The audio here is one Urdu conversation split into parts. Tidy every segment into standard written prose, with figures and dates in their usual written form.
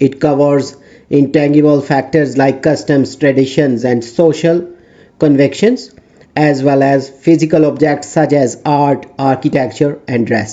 It covers intangible factors like customs, traditions and social convictions, as well as physical objects such as art, architecture and dress.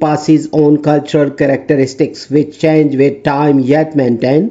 passes on cultural characteristics which change with time yet maintain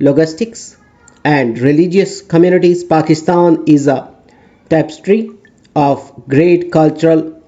logistics and religious communities, Pakistan is a tapestry of great cultural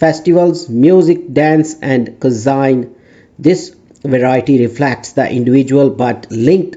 festivals, music, dance and cuisine. This variety reflects the individual but linked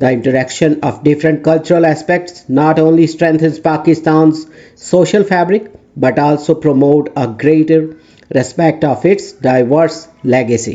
The interaction of different cultural aspects not only strengthens Pakistan's social fabric but also promote a greater respect of its diverse legacy।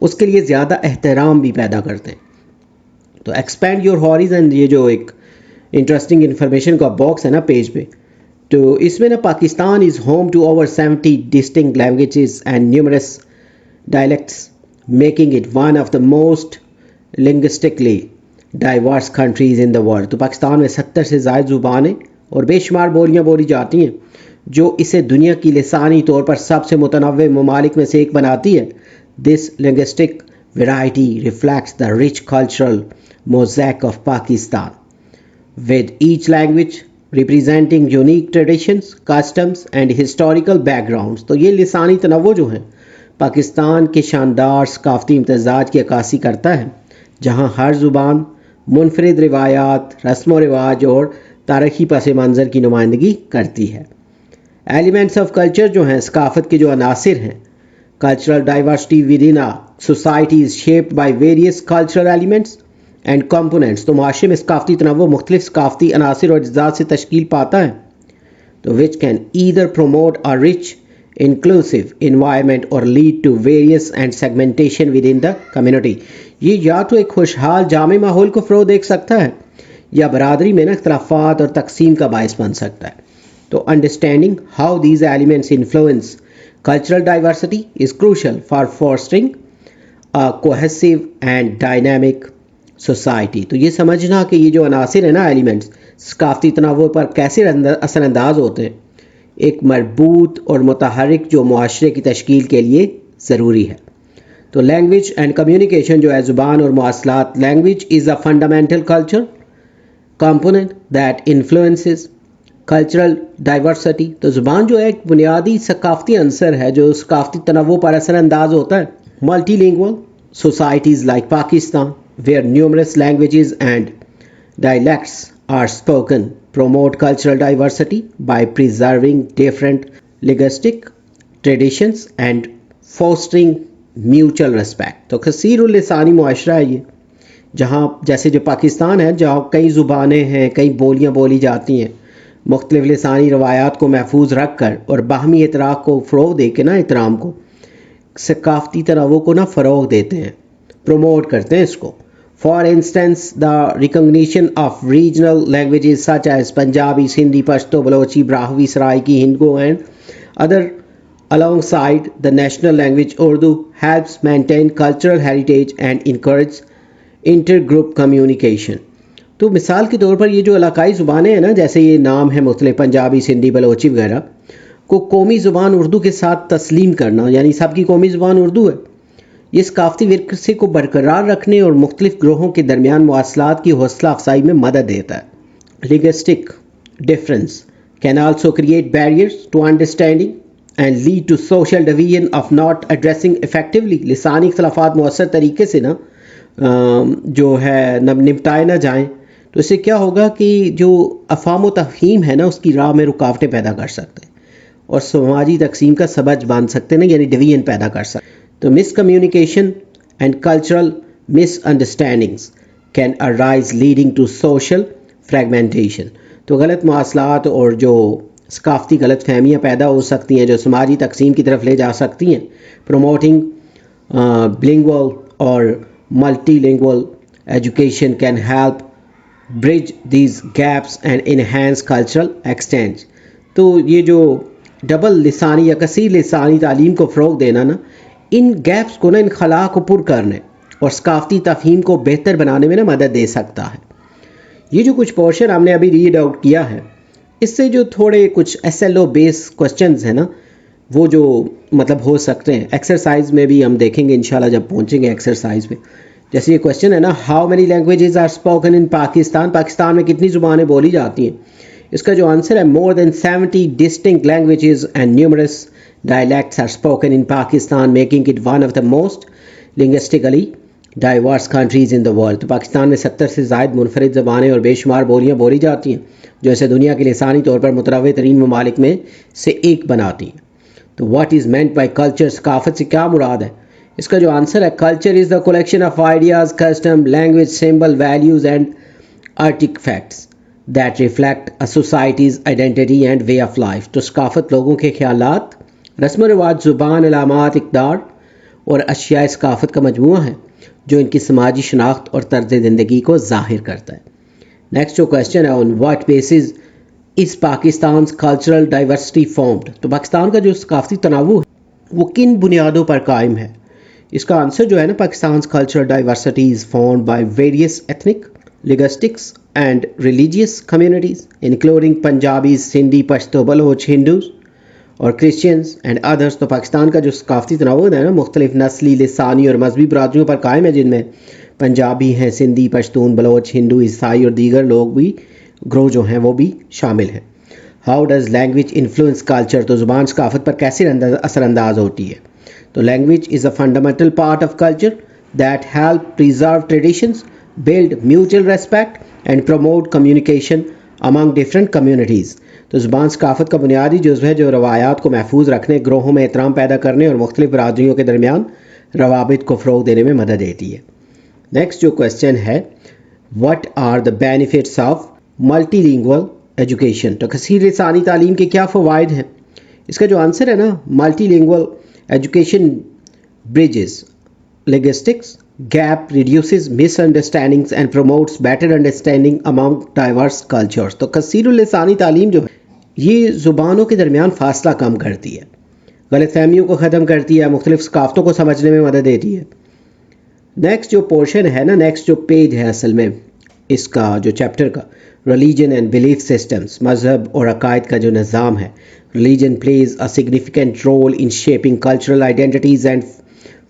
اس کے لیے زیادہ احترام بھی پیدا کرتے ہیں. تو ایکسپینڈ یور ہاریزن، یہ جو ایک انٹرسٹنگ انفارمیشن کا باکس ہے نا پیج پہ، تو اس میں نا Pakistan is home to over 70 distinct languages and numerous dialects making it one of the most linguistically diverse countries in the world. تو پاکستان میں 70 سے زائد زبانیں اور بے شمار بولیاں بولی جاتی ہیں جو اسے دنیا کی لسانی طور پر سب سے متنوع ممالک میں سے ایک بناتی ہے. This linguistic variety reflects the rich cultural mosaic of Pakistan with each language representing unique traditions, customs and historical backgrounds. تو یہ لسانی تنوع جو ہیں پاکستان کے شاندار ثقافتی امتزاج کی عکاسی کرتا ہے، جہاں ہر زبان منفرد روایات، رسم و رواج اور تاریخی پس منظر کی نمائندگی کرتی ہے. ایلیمنٹس آف کلچر جو ہیں ثقافت کے جو عناصر ہیں، cultural diversity with in society is shaped by various cultural elements and components. تو معاشرے میں ثقافتی تنوع مختلف ثقافتی عناصر اور اجزاء سے تشکیل پاتا ہے، تو which can either promote a rich inclusive environment or lead to various and segmentation within the community. یہ یا تو ایک خوشحال جامع ماحول کو فروغ دے سکتا ہے یا برادری میں نا اختلافات اور تقسیم کا باعث بن سکتا ہے. تو understanding how these elements influence cultural diversity is crucial for fostering a cohesive and dynamic society. تو یہ سمجھنا کہ یہ جو عناصر ہیں نا ایلیمنٹس ثقافتی تنوع پر کیسے اثر انداز ہوتے ہیں، ایک مربوط اور متحرک جو معاشرے کی تشکیل کے لیے ضروری ہے. تو لینگویج اینڈ کمیونیکیشن جو ہے زبان اور مواصلات. Language is a fundamental culture component that influences cultural diversity. تو زبان جو ہے ایک بنیادی ثقافتی عنصر ہے جو ثقافتی تنوع پر اثر انداز ہوتا ہے. Multilingual societies like Pakistan where numerous languages and dialects are spoken promote cultural diversity by preserving different linguistic traditions and fostering mutual respect. تو کثیر اللسانی معاشرہ ہے یہ، جہاں جیسے جو پاکستان ہے جہاں کئی زبانیں ہیں، کئی بولیاں بولی جاتی ہیں، مختلف لسانی روایات کو محفوظ رکھ کر اور باہمی اعتراف کو فروغ دے کے نا احترام کو، ثقافتی تنوع کو نا فروغ دیتے ہیں، پروموٹ کرتے ہیں اس کو. For instance, the recognition of regional languages such as Punjabi, Sindhi, Pashto, Balochi, Brahvi, Saraiki, Hindu and other alongside the national language Urdu helps maintain cultural heritage and encourage intergroup communication. تو مثال کے طور پر یہ جو علاقائی زبانیں ہیں نا، جیسے یہ نام ہے مختلف پنجابی، سندھی، بلوچی وغیرہ کو قومی زبان اردو کے ساتھ تسلیم کرنا، یعنی سب کی قومی زبان اردو ہے، یہ ثقافتی ورثے کو برقرار رکھنے اور مختلف گروہوں کے درمیان مواصلات کی حوصلہ افزائی میں مدد دیتا ہے. Linguistic difference can also create barriers to understanding and lead to social division of not addressing effectively. لسانی اختلافات مؤثر طریقے سے نا جو ہے نمٹائے نہ جائیں تو اس سے کیا ہوگا کہ جو افہام و تفہیم ہے نا اس کی راہ میں رکاوٹیں پیدا کر سکتے ہیں اور سماجی تقسیم کا سبب بن سکتے ہیں، یعنی ڈویژن پیدا کر سکتے ہیں. تو miscommunication and cultural misunderstandings can arise leading to social fragmentation. تو غلط مواصلات اور جو ثقافتی غلط فہمیاں پیدا ہو سکتی ہیں جو سماجی تقسیم کی طرف لے جا سکتی ہیں. پروموٹنگ بلنگول اور multi lingual education can help bridge these gaps and enhance cultural exchange. تو یہ جو ڈبل لسانی یا کثیر لسانی تعلیم کو فروغ دینا نا ان گیپس کو نا، ان خلا کو پر کرنے اور ثقافتی تفہیم کو بہتر بنانے میں نا مدد دے سکتا ہے. یہ جو کچھ پورشن ہم نے ابھی ریڈ آؤٹ کیا ہے اس سے جو تھوڑے کچھ SLO بیس کوسچنز ہیں نا وہ جو مطلب ہو سکتے ہیں ایکسرسائز میں بھی ہم دیکھیں گے انشاءاللہ جب پہنچیں گے ایکسرسائز پہ. جیسے یہ کوسچن ہے نا، how many languages are spoken in Pakistan. Pakistan میں کتنی زبانیں بولی جاتی ہیں؟ اس کا جو آنسر ہے مور دین 70 distinct languages and numerous dialects are spoken in Pakistan, making it one of the most linguistically diverse countries in the world. تو پاکستان میں 70 سے زائد منفرد زبانیں اور بے شمار بولیاں بولی جاتی ہیں جو اسے دنیا کے لسانی طور پر متنوع ترین ممالک میں سے ایک بناتی ہیں. تو what is meant by culture؟ ثقافت سے کیا مراد ہے؟ اس کا جو آنسر ہے culture is the collection of ideas, custom, language, symbol, values and artifacts that reflect a society's identity and way of life. تو ثقافت لوگوں کے خیالات، رسم و رواج، زبان، علامات، اقدار اور اشیاء ثقافت کا مجموعہ ہے جو ان کی سماجی شناخت اور طرز زندگی کو ظاہر کرتا ہے. نیکسٹ جو کویشچن ہے on what basis is Pakistan cultural diversity formed. تو پاکستان کا جو ثقافتی تنوع ہے وہ کن بنیادوں پر قائم ہے؟ اس کا آنسر جو ہے نا Pakistan cultural diversity is formed by various ethnic linguistics and religious communities including Punjabis, Sindhi, Pashto, Baloch, Hindus اور کرسچنز اینڈ ادرس. تو پاکستان کا جو ثقافتی تنوع ہے نا مختلف نسلی، لسانی اور مذہبی برادریوں پر قائم ہے، جن میں پنجابی ہیں، سندھی، پشتون، بلوچ، ہندو، عیسائی اور دیگر لوگ بھی گروہ جو ہیں وہ بھی شامل ہیں. How does language influence culture. تو زبان ثقافت پر کیسے اثر انداز ہوتی ہے؟ تو language is a fundamental part of culture that help preserve traditions, build mutual respect and promote communication among different communities. تو زبان ثقافت کا بنیادی جزو ہے جو روایات کو محفوظ رکھنے، گروہوں میں احترام پیدا کرنے اور مختلف برادریوں کے درمیان روابط کو فروغ دینے میں مدد دیتی ہے. نیکسٹ جو کویشچن ہے what are the benefits of multilingual education. تو کثیر لسانی تعلیم کے کیا فوائد ہیں؟ اس کا جو آنسر ہے نا multilingual education bridges linguistics gap, reduces misunderstandings and promotes better understanding among diverse cultures. تو کثیر اللسانی تعلیم جو ہے یہ زبانوں کے درمیان فاصلہ کم کرتی ہے، غلط فہمیوں کو ختم کرتی ہے، مختلف ثقافتوں کو سمجھنے میں مدد دیتی ہے. نیکسٹ جو پورشن ہے نا، نیکسٹ جو پیج ہے اصل میں اس کا جو چیپٹر کا، ریلیجن اینڈ بلیف سسٹمز، مذہب اور عقائد کا جو نظام ہے. Religion plays a significant role in shaping cultural identities and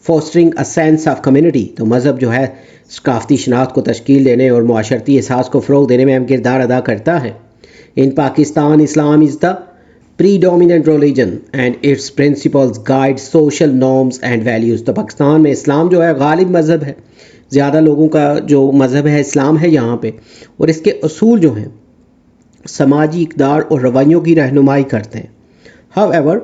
fostering a sense of community. تو مذہب جو ہے ثقافتی شناخت کو تشکیل دینے اور معاشرتی احساس کو فروغ دینے میں اہم کردار ادا کرتا ہے. ان پاکستان اسلام از دا predominant religion and its principles guide social norms and values. تو پاکستان میں اسلام جو ہے غالب مذہب ہے، زیادہ لوگوں کا جو مذہب ہے اسلام ہے یہاں پہ، اور اس کے اصول جو ہیں سماجی اقدار اور رویوں کی رہنمائی کرتے ہیں. However,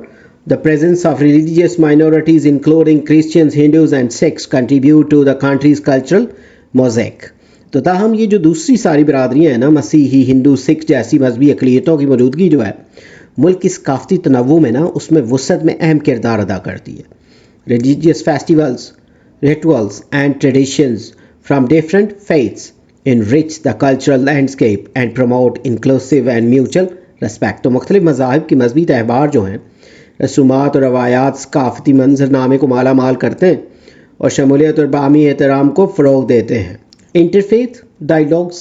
the presence of religious minorities including Christians, Hindus and Sikhs contribute to the country's cultural mosaic. تو تاہم یہ جو دوسری ساری برادریاں ہیں نا، مسیحی، ہندو، سکھ جیسی مذہبی اقلیتوں کی موجودگی جو ہے ملک کی ثقافتی تنوع میں نا اس میں وسعت میں اہم کردار ادا کرتی ہے. Religious festivals, rituals and traditions from different faiths enrich the cultural landscape and promote inclusive and mutual respect. تو مختلف مذاہب کی مذہبی تہوار جو ہیں، رسومات اور روایات ثقافتی منظر نامے کو مالا مال کرتے ہیں اور شمولیت اور باہمی احترام کو فروغ دیتے ہیں. Interfaith dialogues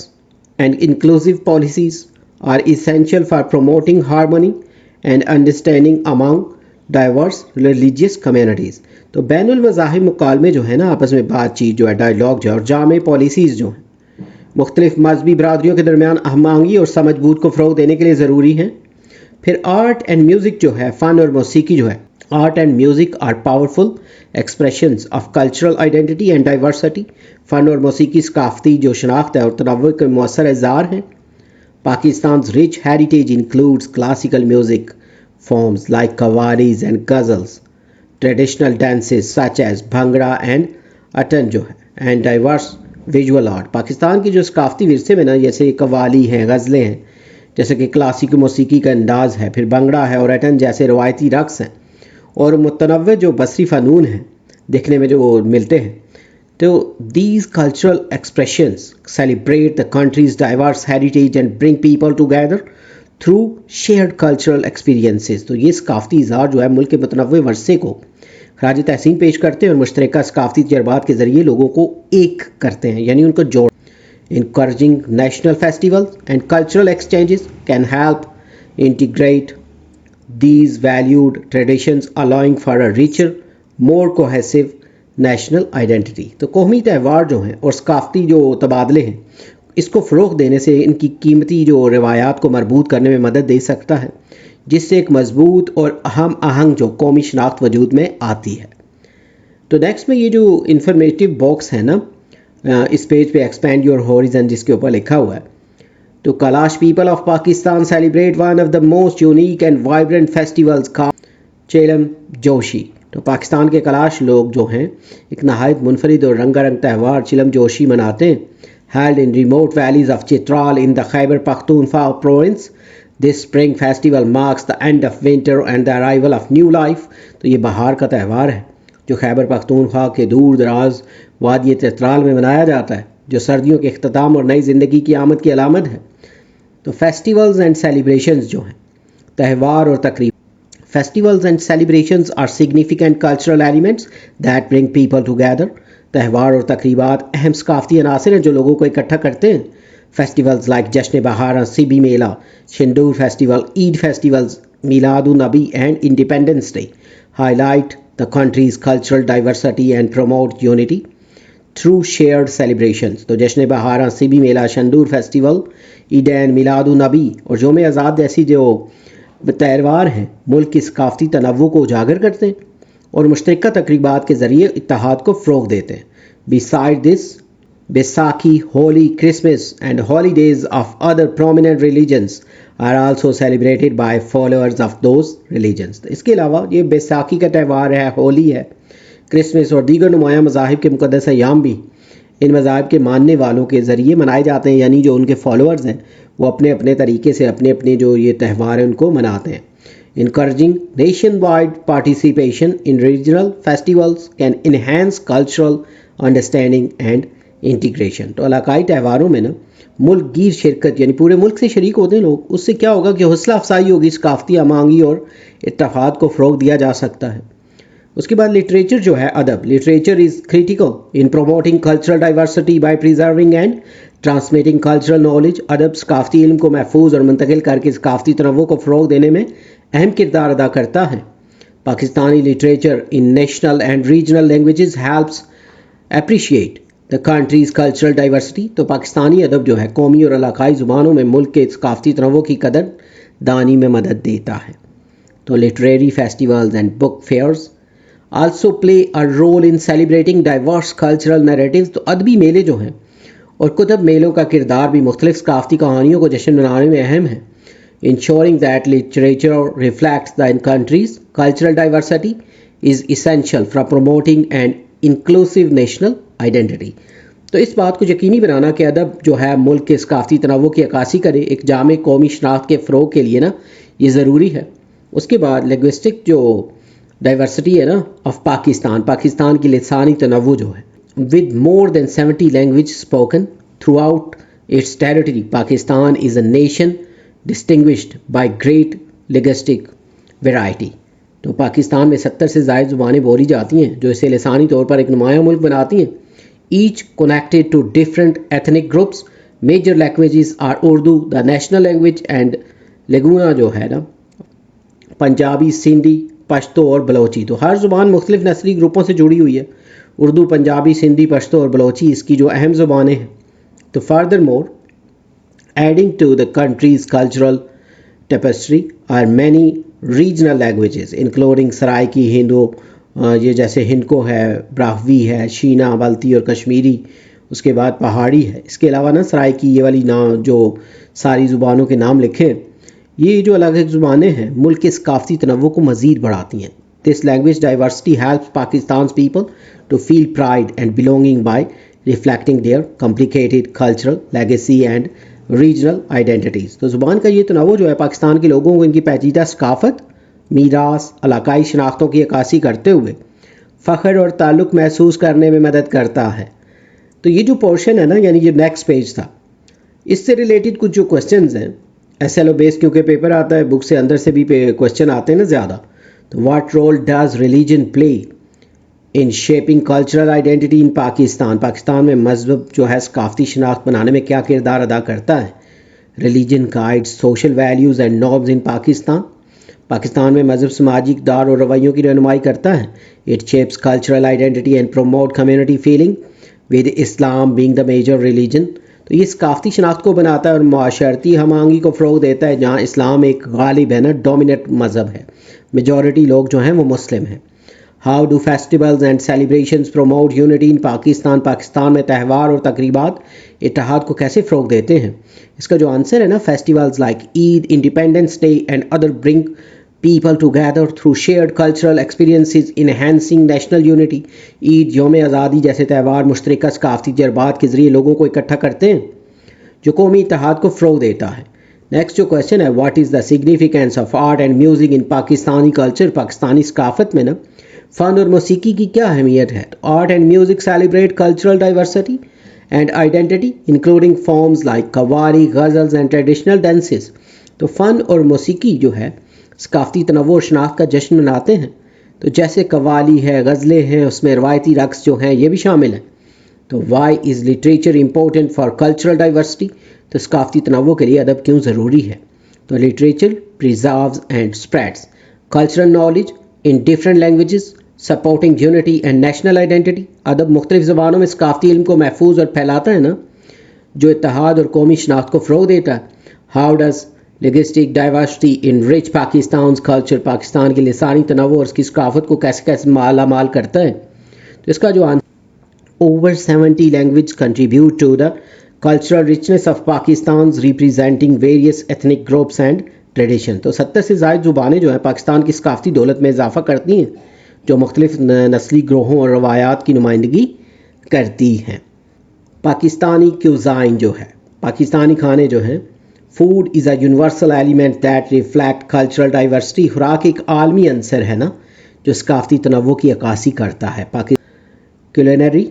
and inclusive policies are essential for promoting harmony and understanding among diverse religious communities. تو بین المذاہب مکالمے جو ہے نا، آپس میں بات چیت جو ہے، ڈائیلاگ جو ہے، اور جامع پالیسیز جو ہیں مختلف مذہبی برادریوں کے درمیان ہم آہنگی اور سمجھ بوجھ کو فروغ دینے کے لیے ضروری ہیں. پھر آرٹ اینڈ میوزک جو ہے، فن اور موسیقی جو ہے، art and music are powerful expressions of cultural identity and diversity. فن اور موسیقی ثقافتی جو شناخت ہے اور تنوع کے مؤثر اظہار ہیں. Pakistan's rich heritage includes classical music forms like qawwalis and ghazals, traditional dances such as bhangra and attan جو ہے and diverse visual art. Pakistan کی جو ثقافتی ورثے میں نا جیسے قوالی ہیں، غزلیں ہیں، جیسے کہ کلاسیکی موسیقی کا انداز ہے، پھر بھنگڑا ہے اور اٹن جیسے روایتی رقص ہیں، اور متنوع جو بصری فنون ہیں دیکھنے میں جو ملتے ہیں. تو these cultural expressions celebrate the country's diverse heritage and bring people together through shared cultural experiences. تو یہ ثقافتی اظہار جو ہے ملک کے متنوع ورثے کو خراج تحسین پیش کرتے ہیں اور مشترکہ ثقافتی تجربات کے ذریعے لوگوں کو ایک کرتے ہیں، یعنی ان کو جوڑ. Encouraging national festivals and cultural exchanges can help integrate these valued traditions, allowing for a richer, more cohesive national identity. تو قومی تہوار جو ہیں اور ثقافتی جو تبادلے ہیں اس کو فروغ دینے سے ان کی قیمتی جو روایات کو مربوط کرنے میں مدد دے سکتا ہے، جس سے ایک مضبوط اور ہم آہنگ جو قومی شناخت وجود میں آتی ہے. تو نیکسٹ میں یہ جو انفارمیٹیو باکس ہے نا اس پیج پہ ایکسپینڈ یور ہورائزن جس کے اوپر لکھا ہوا ہے. تو Kalash people of Pakistan celebrate one of the most unique and vibrant festivals کا چیلم جوشی. تو پاکستان کے کلاش لوگ جو ہیں ایک نہایت منفرد اور رنگا رنگ تہوار چلم جوشی مناتے ہیں. held in remote valleys of Chitral in the Khyber Pakhtunkhwa province. This spring festival marks the end of winter and the arrival of new life. تو یہ بہار کا تہوار ہے جو خیبر پختونخوا کے دور دراز وادی چترال میں منایا جاتا ہے، جو سردیوں کے اختتام اور نئی زندگی کی آمد کی علامت ہے۔ تو فیسٹیولز اینڈ سیلیبریشنز جو ہیں، تہوار اور تقریب. Festivals and celebrations are significant cultural elements that bring people together. تہوار اور تقریبات اہم ثقافتی عناصر ہیں جو لوگوں کو اکٹھا کرتے ہیں. Festivals like جشن بہاراں، سبی میلہ، شندور فیسٹیول، عید فیسٹیولز، میلاد النبی and Independence Day highlight the country's cultural diversity and promote unity through shared celebrations. تو جشن بہاراں، سبی میلہ، شندور فیسٹیول، عیدین، میلاد النبی اور یوم آزاد جیسی جو تہوار ہیں ملک کی ثقافتی تنوع کو اجاگر کرتے ہیں اور مشترکہ تقریبات کے ذریعے اتحاد کو فروغ دیتے ہیں. Beside this, Baisakhi, Holi, Christmas and holidays of other prominent religions are also celebrated by followers of those religions. اس کے علاوہ یہ بیساکھی کا تہوار ہے، ہولی ہے، کرسمس اور دیگر نمایاں مذاہب کے مقدس ایام بھی ان مذاہب کے ماننے والوں کے ذریعے منائے جاتے ہیں، یعنی جو ان کے فالوورز ہیں وہ اپنے اپنے طریقے سے اپنے جو یہ تہوار ہیں ان کو مناتے ہیں. Encouraging nationwide participation in regional festivals can enhance cultural understanding and integration. تو علاقائی تہواروں میں نا ملک گیر شرکت، یعنی پورے ملک سے شریک ہوتے ہیں لوگ، اس سے کیا ہوگا کہ حوصلہ افزائی ہوگی، ثقافتی ہم آہنگی اور اتحاد کو فروغ دیا جا سکتا ہے. اس کے بعد لٹریچر جو ہے، ادب. Literature is critical in promoting cultural diversity by preserving and transmitting cultural knowledge. ادب ثقافتی علم کو محفوظ اور منتقل کر کے ثقافتی تنوع کو فروغ دینے میں اہم کردار ادا کرتا ہے. Pakistani literature in national and regional languages helps appreciate the country's cultural diversity. تو پاکستانی ادب جو ہے قومی اور علاقائی زبانوں میں ملک کے ثقافتی تنوع کی قدر دانی میں مدد دیتا ہے. تو literary festivals and book fairs also play a role in celebrating diverse cultural narratives. تو ادبی میلے جو ہیں اور کتب میلوں کا کردار بھی مختلف ثقافتی کہانیوں کو جشن منانے میں اہم ہے. Ensuring that literature reflects the country's cultural diversity is essential for promoting an inclusive national identity. تو اس بات کو یقینی بنانا کہ ادب جو ہے ملک کے ثقافتی تنوع کی عکاسی کرے، ایک جامع قومی شناخت کے فروغ کے لیے نا یہ ضروری ہے. اس کے بعد لنگوسٹک جو ڈائیورسٹی ہے نا آف پاکستان کی لسانی تنوع جو ہے with more than 70 languages spoken throughout its territory. Pakistan is a nation distinguished by great linguistic variety. تو پاکستان میں 70 سے زائد زبانیں بولی جاتی ہیں جو اسے لسانی طور پر ایک نمایاں ملک بناتی ہیں. Each connected to different ethnic groups. Major languages are Urdu, the national language, and Laguna جو ہے نا پنجابی، سندھی، پشتو اور بلوچی. تو ہر زبان مختلف نسلی گروپوں سے جڑی ہوئی ہے. اردو، پنجابی، سندھی، پشتو اور بلوچی اس کی جو اہم زبانیں ہیں. تو furthermore adding to the country's cultural tapestry are many regional languages including Saraiki, Hindu, یہ جیسے ہندکو ہے، براہوی ہے، شینا، بلتی اور کشمیری. اس کے بعد پہاڑی ہے. اس کے علاوہ نا سرائکی یہ والی نام جو ساری زبانوں کے نام لکھے، یہ جو الگ الگ زبانیں ہیں ملک کے ثقافتی تنوع کو مزید بڑھاتی ہیں. This language diversity helps Pakistan's people to feel pride and belonging by reflecting their complicated cultural legacy and regional identities. تو زبان کا یہ تنوع جو ہے پاکستان کے لوگوں کو ان کی پیچیدہ ثقافت، میراث، علاقائی شناختوں کی عکاسی کرتے ہوئے فخر اور تعلق محسوس کرنے میں مدد کرتا ہے. تو یہ جو پورشن ہے نا، یعنی یہ نیکسٹ پیج تھا، اس سے ریلیٹڈ کچھ جو کوسچنز ہیں ایس ایل او بیس، کیونکہ پیپر آتا ہے بک سے اندر سے بھی کوسچن آتے ہیں نا زیادہ. تو what role does religion play in shaping cultural identity in Pakistan. Pakistan میں مذہب جو ہے ثقافتی شناخت بنانے میں کیا کردار ادا کرتا ہے. Religion guide social values and norms in Pakistan. Pakistan میں مذہب سماجی اقدار اور رویوں کی رہنمائی کرتا ہے. It shapes cultural identity and promote community feeling with Islam being the major religion. تو یہ ثقافتی شناخت کو بناتا ہے اور معاشرتی ہم آہنگی کو فروغ دیتا ہے جہاں اسلام ایک غالب ہے نا، ڈومیننٹ مذہب ہے، میجورٹی لوگ جو ہیں وہ مسلم ہیں. How do festivals and celebrations promote unity ان پاکستان. پاکستان میں تہوار اور تقریبات اتحاد کو کیسے فروغ دیتے ہیں. اس کا جو آنسر ہے نا، festivals like Eid, independence day and other bring people together through shared cultural experiences enhancing national unity. عید، یوم آزادی جیسے تہوار مشترکہ ثقافتی تجربات کے ذریعے لوگوں کو اکٹھا کرتے ہیں جو قومی اتحاد کو فروغ دیتا ہے. نیکسٹ جو کویشچن ہے، what is the significance of art and music in Pakistani culture. Pakistani ثقافت میں نا فن اور موسیقی کی کیا اہمیت ہے؟ Art and music celebrate cultural diversity and identity including forms like qawwali, ghazals and traditional dances. تو فن اور موسیقی جو ہے ثقافتی تنوع اور شناخت کا جشن مناتے ہیں. تو جیسے قوالی ہے، غزلیں ہیں، اس میں روایتی رقص جو ہیں یہ بھی شامل ہیں. تو why is literature important for cultural diversity? تو ثقافتی تنوع کے لیے ادب کیوں ضروری ہے؟ تو literature preserves and spreads cultural knowledge in different languages supporting unity and national identity. ادب مختلف زبانوں میں ثقافتی علم کو محفوظ اور پھیلاتا ہے نا، جو اتحاد اور قومی شناخت کو فروغ دیتا ہے. How does linguistic diversity in rich Pakistan's culture? Pakistan کے لسانی تنوع اور اس کی ثقافت کو کیسے کیسے مالا مال کرتا ہے؟ تو اس کا جو over 70 languages contribute to the cultural richness of Pakistan's representing various ethnic groups and tradition. تو 70 سے زائد زبانیں جو ہیں پاکستان کی ثقافتی دولت میں اضافہ کرتی ہیں، جو مختلف نسلی گروہوں اور روایات کی نمائندگی کرتی ہیں. پاکستانی کیوزائن جو ہے، پاکستانی کھانے جو ہیں، food is a universal element that reflect cultural diversity. خوراک ایک عالمی عنصر ہے نا جو ثقافتی تنوع کی عکاسی کرتا ہے. Culinary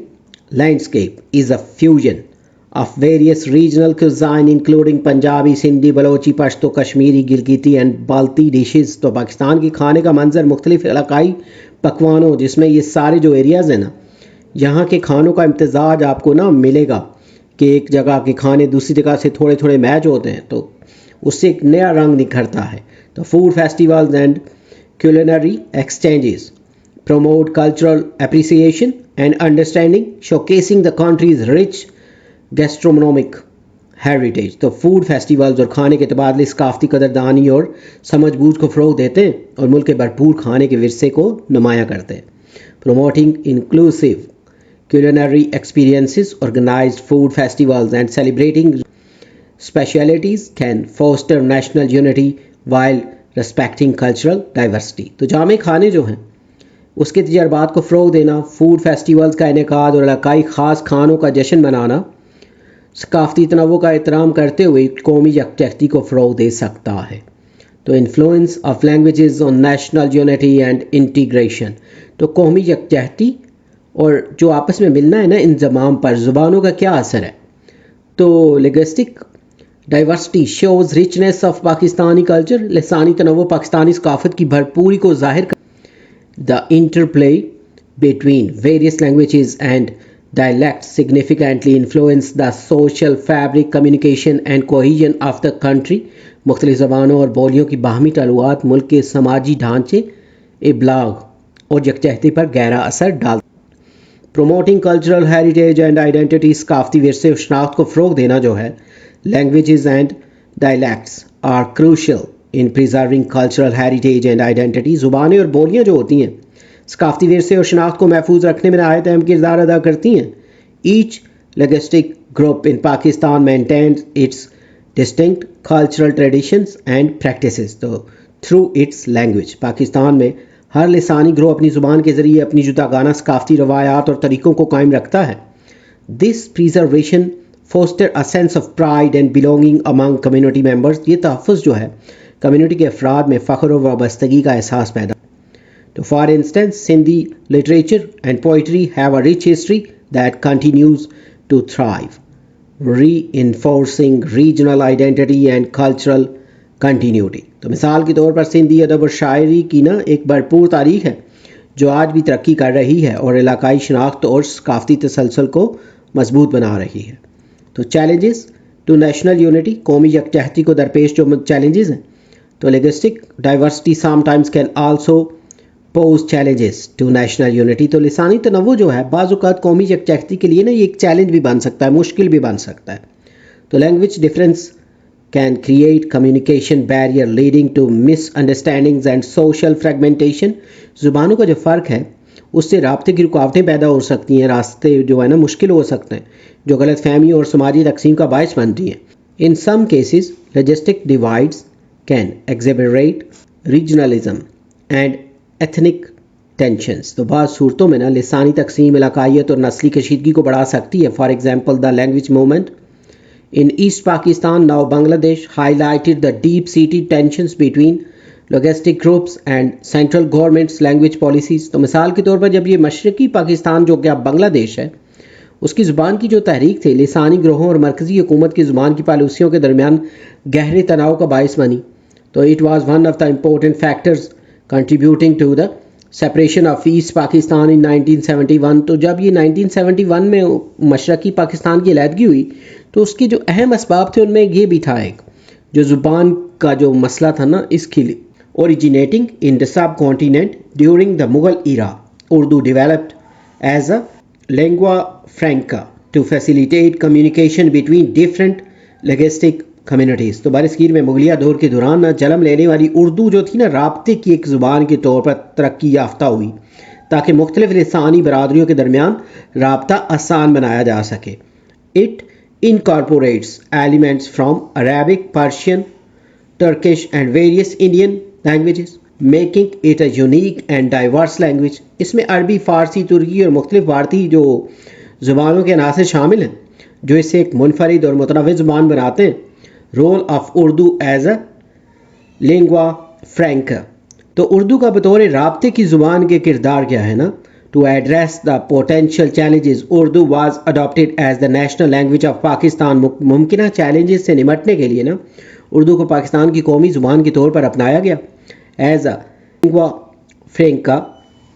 landscape is a fusion of various regional cuisine including Punjabi, Sindhi, Balochi, Pashto, Kashmiri, Gilgiti and Balti dishes. تو پاکستان کے کھانے کا منظر مختلف علاقائی پکوانوں، جس میں یہ سارے جو ایریاز ہیں نا، یہاں کے کھانوں کا امتزاج آپ کو نا ملے گا کہ ایک جگہ کے کھانے دوسری جگہ سے تھوڑے تھوڑے میچ ہوتے ہیں، تو اس سے ایک نیا رنگ نکھرتا ہے. تو food festivals and culinary exchanges promote cultural appreciation and understanding, showcasing the country's rich gastronomic heritage. تو فوڈ فیسٹیولز اور کھانے کے تبادلے ثقافتی قدردانی اور سمجھ بوجھ کو فروغ دیتے ہیں اور ملک کے بھرپور کھانے کے ورثے کو نمایاں کرتے ہیں. Promoting inclusive culinary experiences, organized food festivals and celebrating specialities can foster national unity while respecting cultural diversity. تو جامع کھانے جو ہیں اس کے تجربات کو فروغ دینا، فوڈ فیسٹیولز کا انعقاد اور علاقائی خاص کھانوں کا جشن منانا ثقافتی تنوع کا احترام کرتے ہوئے قومی یکجہتی کو فروغ دے سکتا ہے. تو influence of languages on national unity and integration. تو قومی یکجہتی اور جو آپس میں ملنا ہے نا انضمام پر زبانوں کا کیا اثر ہے؟ تو linguistic diversity shows richness of Pakistani culture. لسانی تنوع پاکستانی ثقافت کی بھرپوری کو ظاہر کر. The interplay between various languages and dialects significantly influence the social fabric, communication and cohesion of the country. مختلف زبانوں اور بولیوں کی باہمی تعلقات ملک کے سماجی ڈھانچے، ابلاغ اور یکجہتی پر گہرا اثر ڈالتے. Promoting cultural heritage and identity. ثقافتی ورثے اور شناخت کو فروغ دینا جو ہے، languages and dialects are crucial in preserving cultural heritage and identity. زبانیں اور بولیاں جو ہوتی ہیں ثقافتی ورثے اور شناخت کو محفوظ رکھنے میں نہایت اہم کردار ادا کرتی ہیں. Each linguistic group in Pakistan maintains its distinct cultural traditions and practices. تو through its language. پاکستان میں ہر لسانی گروہ اپنی زبان کے ذریعے اپنی جداگانہ ثقافتی روایات اور طریقوں کو قائم رکھتا ہے. This preservation foster a sense of pride and belonging among community members. یہ تحفظ جو ہے کمیونٹی کے افراد میں فخر و وابستگی کا احساس پیدا. تو for instance Sindhi literature and poetry have a rich history that continues to thrive reinforcing regional identity and cultural continuity. تو مثال کے طور پر سندھی ادب اور شاعری کی نا ایک بھرپور تاریخ ہے جو آج بھی ترقی کر رہی ہے اور علاقائی شناخت اور ثقافتی تسلسل کو مضبوط بنا رہی ہے. تو چیلنجز ٹو نیشنل یونٹی. قومی یکجہتی کو درپیش جو چیلنجز ہیں، تو linguistic diversity some times can also pose challenges to national unity. تو لسانی تنوع جو ہے بعض اوقات قومی یکجہتی کے لیے نا یہ ایک چیلنج بھی بن سکتا ہے، مشکل بھی بن سکتا ہے. تو language difference can create communication barrier leading to misunderstandings and social fragmentation. زبانوں کا جو فرق ہے اس سے رابطے کی رکاوٹیں پیدا ہو سکتی ہیں، راستے جو ہے نا مشکل ہو سکتے ہیں جو غلط فہمی اور سماجی تقسیم کا باعث بنتی ہیں. In some cases logistic divides can exacerbate regionalism and ethnic tensions. تو بعض صورتوں میں نا لسانی تقسیم علاقائیت اور نسلی کشیدگی کو بڑھا سکتی ہے. For example the language movement in East Pakistan, now Bangladesh, highlighted the deep-seated tensions between logistic groups and central governments language policies. تو مثال کے طور پر جب یہ مشرقی پاکستان جو کہ اب بنگلہ دیش ہے اس کی زبان کی جو تحریک تھی لسانی گروہوں اور مرکزی حکومت کی زبان کی پالیسیوں کے درمیان گہرے تناؤ کا باعث بنی. تو it was one of the important factors contributing to the separation of East Pakistan in 1971. تو جب یہ 1971 میں مشرقی پاکستان کی علیحدگی ہوئی تو اس کے جو اہم اسباب تھے ان میں یہ بھی تھا ایک جو زبان کا جو مسئلہ تھا نا اس کی originating in the subcontinent during the Mughal era. Urdu developed as a lingua franca to facilitate communication between different linguistic communities. تو برصغیر میں مغلیہ دور کے دوران نہ جنم لینے والی اردو جو تھی نا رابطے کی ایک زبان کے طور پر ترقی یافتہ ہوئی تاکہ مختلف لسانی برادریوں کے درمیان رابطہ آسان بنایا جا سکے. It incorporates elements from Arabic, Persian, Turkish and various Indian languages, making it a unique and diverse language. اس میں عربی، فارسی، ترکی اور مختلف بھارتی جو زبانوں کے عناصر شامل ہیں جو اسے ایک منفرد اور متنوع زبان بناتے ہیں. Role of Urdu as a lingua franca. تو اردو کا بطور رابطے کی زبان کے کردار کیا ہے نا. To address the potential challenges, Urdu was adopted as the national language of Pakistan. ممکنہ چیلنجز سے نمٹنے کے لیے نا اردو کو پاکستان کی قومی زبان کے طور پر اپنایا گیا. As a lingua franca,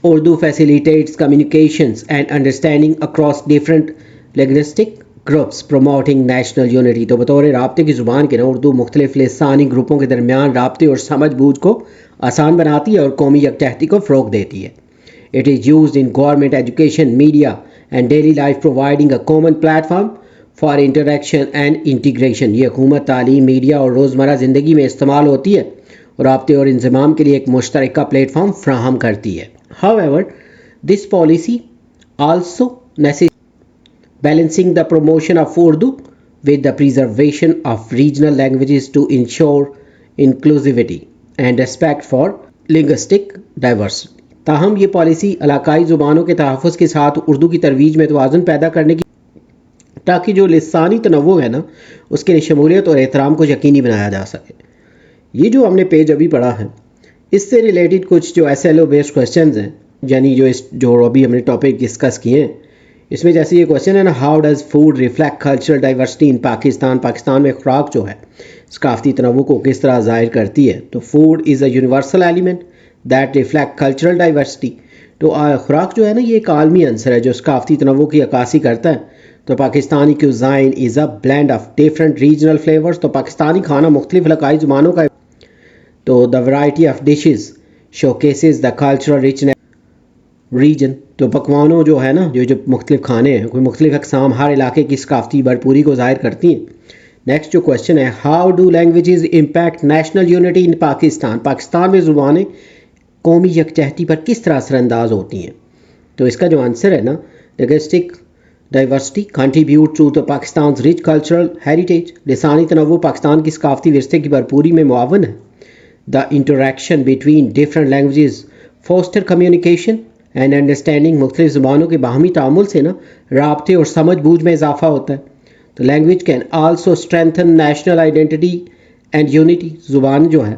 Urdu facilitates communications and understanding across different linguistic groups, promoting national unity. تو بطور رابطے کی زبان کے نا اردو مختلف لسانی گروپوں کے درمیان رابطے اور سمجھ بوجھ کو آسان بناتی ہے اور قومی یکجہتی کو فروغ دیتی ہے. It is used in government, education, media and daily life, providing a common platform for interaction and integration. یہ حکومت، تعلیم، میڈیا اور روزمرہ زندگی میں استعمال ہوتی ہے اور رابطے اور انضمام کے لیے ایک مشترکہ پلیٹ فارم فراہم کرتی ہے. However, this policy also necessitates balancing the promotion of Urdu with the preservation of regional languages to ensure inclusivity and respect for linguistic diversity. تاہم یہ پالیسی علاقائی زبانوں کے تحفظ کے ساتھ اردو کی ترویج میں توازن پیدا کرنے کی تاکہ جو لسانی تنوع ہے نا اس کے لیے شمولیت اور احترام کو یقینی بنایا جا سکے. یہ جو ہم نے پیج ابھی پڑھا ہے اس سے ریلیٹڈ کچھ جو SLO بیسڈ کوسچنز ہیں یعنی جو ابھی ہم نے ٹاپک ڈسکس کیے ہیں اس میں جیسے یہ کوسچن ہے نا how does food reflect cultural diversity in Pakistan. Pakistan میں خوراک جو ہے ثقافتی تنوع کو کس طرح ظاہر کرتی ہے. تو food is a universal element that reflect cultural diversity. تو خوراک جو ہے نا یہ ایک عالمی عنصر ہے جو ثقافتی تنوع کی عکاسی کرتا ہے. تو Pakistani cuisine is a blend of different regional flavours. تو پاکستانی کھانا مختلف علاقائی زبانوں کا تو the variety of dishes showcases the cultural richness region. تو پکوانوں جو ہے نا جو مختلف کھانے ہیں کوئی مختلف اقسام ہر علاقے کی ثقافتی بھرپوری کو ظاہر کرتی ہیں. نیکسٹ جو کوشچن ہے how do languages impact national unity ان پاکستان. پاکستان میں زبانیں قومی یکجہتی پر کس طرح اثر انداز ہوتی ہیں. تو اس کا جو آنسر ہے نا linguistic diversity contribute to the Pakistan's rich cultural heritage. لسانی تنوع پاکستان کی ثقافتی ورثے کی بھرپوری میں معاون ہے. The interaction between different languages foster communication and understanding. مختلف زبانوں کے باہمی تعامل سے نا رابطے اور سمجھ بوجھ میں اضافہ ہوتا ہے. تو language can also strengthen national identity and unity. زبان جو ہے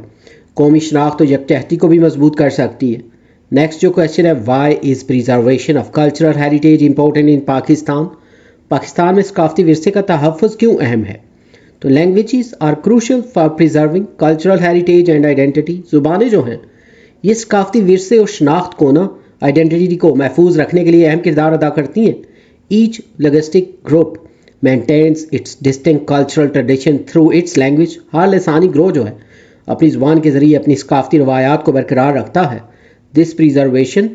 قومی شناخت و یکجہتی کو بھی مضبوط کر سکتی ہے. نیکسٹ جو کوشچن ہے why is preservation of cultural heritage important in Pakistan. Pakistan میں ثقافتی ورثے کا تحفظ کیوں اہم ہے. تو languages are crucial for preserving cultural heritage and identity. زبانیں جو ہیں یہ ثقافتی ورثے اور شناخت کو نا آئیڈینٹی کو محفوظ رکھنے کے لیے اہم کردار ادا کرتی ہیں. Each linguistic group maintains its distinct cultural tradition through its language. ہر لسانی گروہ جو ہے اپنی زبان کے ذریعے اپنی ثقافتی روایات کو برقرار رکھتا ہے. دس preservation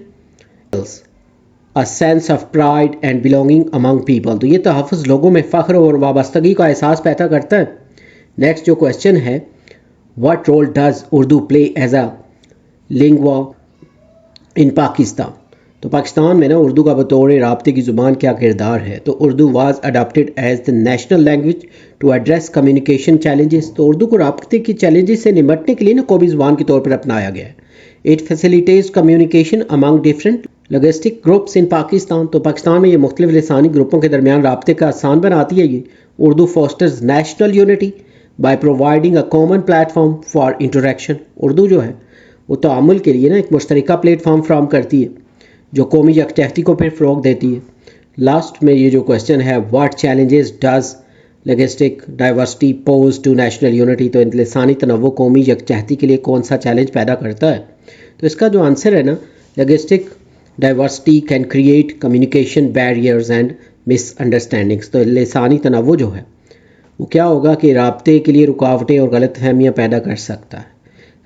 a sense of pride and belonging among people. تو یہ تحفظ لوگوں میں فخر اور وابستگی کا احساس پیدا کرتا ہے. نیکسٹ جو کوشچن ہے what role does Urdu play as a lingua in Pakistan. تو پاکستان میں نا اردو کا بطور رابطے کی زبان کیا کردار ہے. تو Urdu was adapted as the national language to address communication challenges. تو اردو کو رابطے کی چیلنجز سے نمٹنے کے لیے نا قومی زبان کے طور پر اپنایا گیا ہے. It facilitates communication among different linguistic groups in Pakistan. تو پاکستان میں یہ مختلف لسانی گروپوں کے درمیان رابطے کا آسان بناتی ہے. یہ Urdu fosters national unity by providing a common platform for interaction. Urdu جو ہے وہ تعامل کے لیے نا ایک مشترکہ پلیٹ فارم فراہم کرتی ہے جو قومی یکجہتی کو پھر فروغ دیتی ہے. لاسٹ میں یہ جو کویشچن ہے what challenges does linguistic diversity pose to national unity, تو لسانی تنوع قومی یکجہتی کے لیے کون سا چیلنج پیدا کرتا ہے؟ تو اس کا جو آنسر ہے نا، linguistic diversity can create communication barriers and miss understandings. تو لسانی تنوع جو ہے وہ کیا ہوگا کہ رابطے کے لیے رکاوٹیں اور غلط فہمیاں پیدا کر سکتا ہے.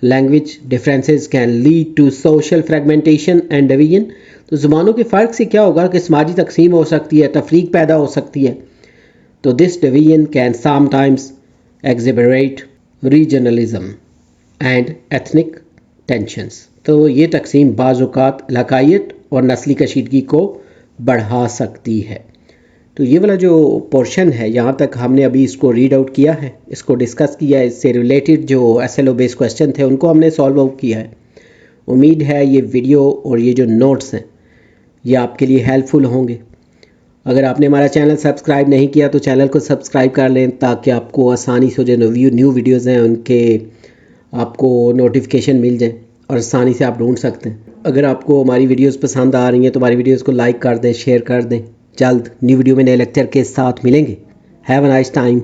Language differences can lead to social fragmentation and division. تو زبانوں کے فرق سے کیا ہوگا کہ سماجی تقسیم ہو سکتی ہے، تفریق پیدا ہو سکتی ہے. تو this division can sometimes exacerbate regionalism and ethnic tensions. تو یہ تقسیم بعض اوقات علاقائیت اور نسلی کشیدگی کو بڑھا سکتی ہے. تو یہ والا جو پورشن ہے یہاں تک ہم نے ابھی اس کو ریڈ آؤٹ کیا ہے، اس کو ڈسکس کیا ہے، اس سے ریلیٹڈ جو ایس ایل او بیس کویشچن تھے ان کو ہم نے سالو آؤٹ کیا ہے. امید ہے یہ ویڈیو اور یہ جو نوٹس ہیں یہ آپ کے لیے ہیلپ فل ہوں گے. اگر آپ نے ہمارا چینل سبسکرائب نہیں کیا تو چینل کو سبسکرائب کر لیں تاکہ آپ کو آسانی سے جو نیو ویڈیوز ہیں ان کے آپ کو نوٹیفیکیشن مل جائیں اور آسانی سے آپ ڈھونڈ سکتے ہیں. اگر آپ کو ہماری ویڈیوز پسند آ رہی ہیں تو ہماری ویڈیوز کو لائک کر دیں، شیئر کر دیں. جلد نیو ویڈیو میں نئے لیکچر کے ساتھ ملیں گے. Have a nice time.